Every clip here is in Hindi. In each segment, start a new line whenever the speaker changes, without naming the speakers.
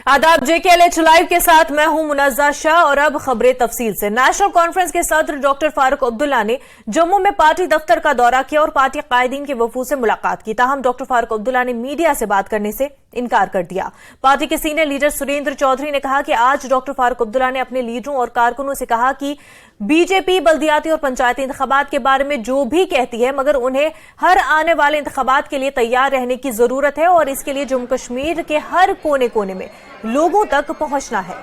आदाब, JKLH लाइव के साथ मैं हूं मुनज़्ज़ा शाह और अब खबरें तफसील से। नेशनल कॉन्फ्रेंस के सदर डॉक्टर फारूक अब्दुल्ला ने जम्मू में पार्टी दफ्तर का दौरा किया और पार्टी कायदीन के वफूद से मुलाकात की। ताहम डॉक्टर फारूक अब्दुल्ला ने मीडिया से बात करने से इनकार कर दिया। पार्टी के सीनियर लीडर सुरेंद्र चौधरी ने कहा कि आज डॉक्टर फारूक अब्दुल्ला ने अपने लीडरों और कारकुनों से कहा कि बीजेपी बल्दियाती और पंचायती इंतखाबात के बारे में जो भी कहती है, मगर उन्हें हर आने वाले इंतखाबात के लिए तैयार रहने की जरूरत है और इसके लिए जम्मू कश्मीर के हर कोने कोने में लोगों तक पहुंचना है।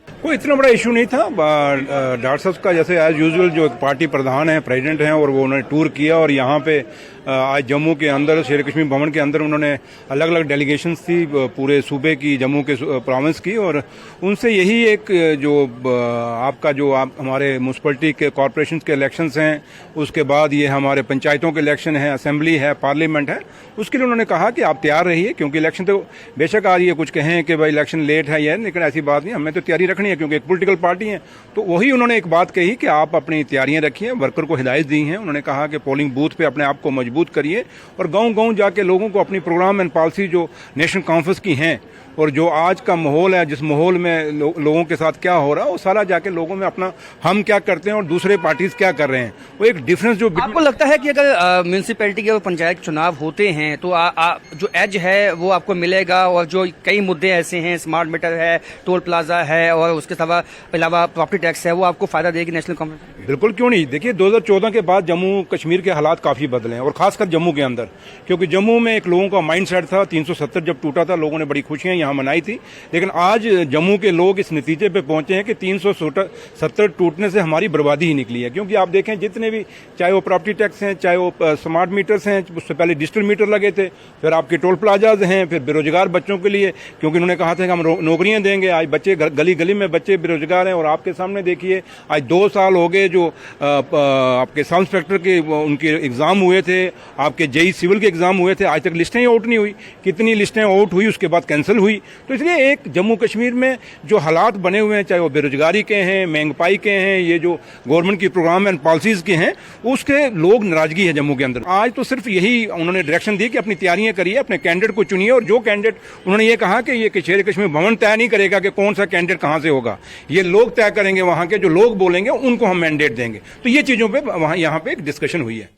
कोई इतना बड़ा इशू नहीं था। डॉक्टर साहब का जैसे एज यूजुअल जो पार्टी प्रधान है, प्रेसिडेंट हैं, और वो उन्होंने टूर किया और यहाँ पे आज जम्मू के अंदर शेर कश्मीर भवन के अंदर उन्होंने अलग अलग डेलीगेशंस थी पूरे सूबे की, जम्मू के प्रोविंस की, और उनसे यही एक जो आपका जो हमारे म्यूनसिपलिटी के कॉरपोरेशन के इलेक्शंस हैं, उसके बाद ये हमारे पंचायतों के इलेक्शन हैं, असेंबली है, पार्लियामेंट है, उसके लिए उन्होंने कहा कि आप तैयार रहिए, क्योंकि इलेक्शन तो बेशक आज ये कुछ कहें कि भाई इलेक्शन लेट है, लेकिन ऐसी बात नहीं, हमें तो तैयारी रखनी है क्योंकि एक पॉलिटिकल पार्टी है। तो वही उन्होंने एक बात कही कि आप अपनी तैयारियां रखिए, वर्कर को हिदायत दी है। उन्होंने कहा कि पोलिंग बूथ पे अपने आप को मजबूत करिए और गांव-गांव जाके लोगों को अपनी प्रोग्राम एंड पॉलिसी जो नेशनल कॉन्फ्रेंस की हैं और जो आज का माहौल है, जिस माहौल में लोगों के साथ क्या हो रहा है, वो सारा जाके लोगों में अपना हम क्या करते हैं और दूसरे पार्टीज क्या कर रहे हैं, वो एक डिफरेंस जो
आपको लगता है कि अगर म्यूनसिपैलिटी के और पंचायत चुनाव होते हैं तो जो एज है वो आपको मिलेगा, और जो कई मुद्दे ऐसे हैं, स्मार्ट मीटर है, टोल प्लाजा है और उसके अलावा प्रॉपर्टी टैक्स है, वो आपको फायदा देगी नेशनल कॉन्फ्रेंस?
बिल्कुल, क्यों नहीं। देखिए 2014 के बाद जम्मू कश्मीर के हालात काफी बदले हैं, और खासकर जम्मू के अंदर, क्योंकि जम्मू में एक लोगों का माइंड सेट था, 370 जब टूटा था लोगों ने बड़ी खुशियां यहाँ मनाई थी, लेकिन आज जम्मू के लोग इस नतीजे पे पहुंचे हैं कि 370 टूटने से हमारी बर्बादी ही निकली है। क्योंकि आप देखें जितने भी, चाहे वो प्रॉपर्टी टैक्स हैं, चाहे वो स्मार्ट मीटर्स हैं, उससे पहले डिजिटल मीटर लगे थे, फिर आपके टोल प्लाजाज हैं, फिर बेरोजगार बच्चों के लिए, क्योंकि उन्होंने कहा था कि हम नौकरियां देंगे, आज बच्चे गली गली में बच्चे बेरोजगार हैं। और आपके सामने देखिए आज 2 साल हो गए जो आपके सब इंस्पेक्टर के उनके एग्जाम हुए थे, आपके जेई सिविल के एग्जाम हुए थे, आज तक लिस्टें ही आउट नहीं हुई। कितनी लिस्टें आउट हुई, उसके बाद कैंसिल हुई। तो इसलिए एक जम्मू कश्मीर में जो हालात बने हुए हैं, चाहे वो बेरोजगारी के हैं, महंगाई के हैं, ये जो गवर्नमेंट की प्रोग्राम एंड पॉलिसीज के हैं, उसके लोग नाराजगी है जम्मू के अंदर। आज तो सिर्फ यही उन्होंने डायरेक्शन दी कि अपनी तैयारियां करिए, अपने कैंडिडेट को चुनिए, और जो कैंडिडेट उन्होंने ये कहा कि ये शेर कश्मीर भवन तय नहीं करेगा कि कौन सा कैंडिडेट कहां से होगा, ये लोग तय करेंगे, वहां के जो लोग बोलेंगे उनको हम मैंडेट देंगे। तो ये चीजों पर वहां यहाँ पे एक डिस्कशन हुई है।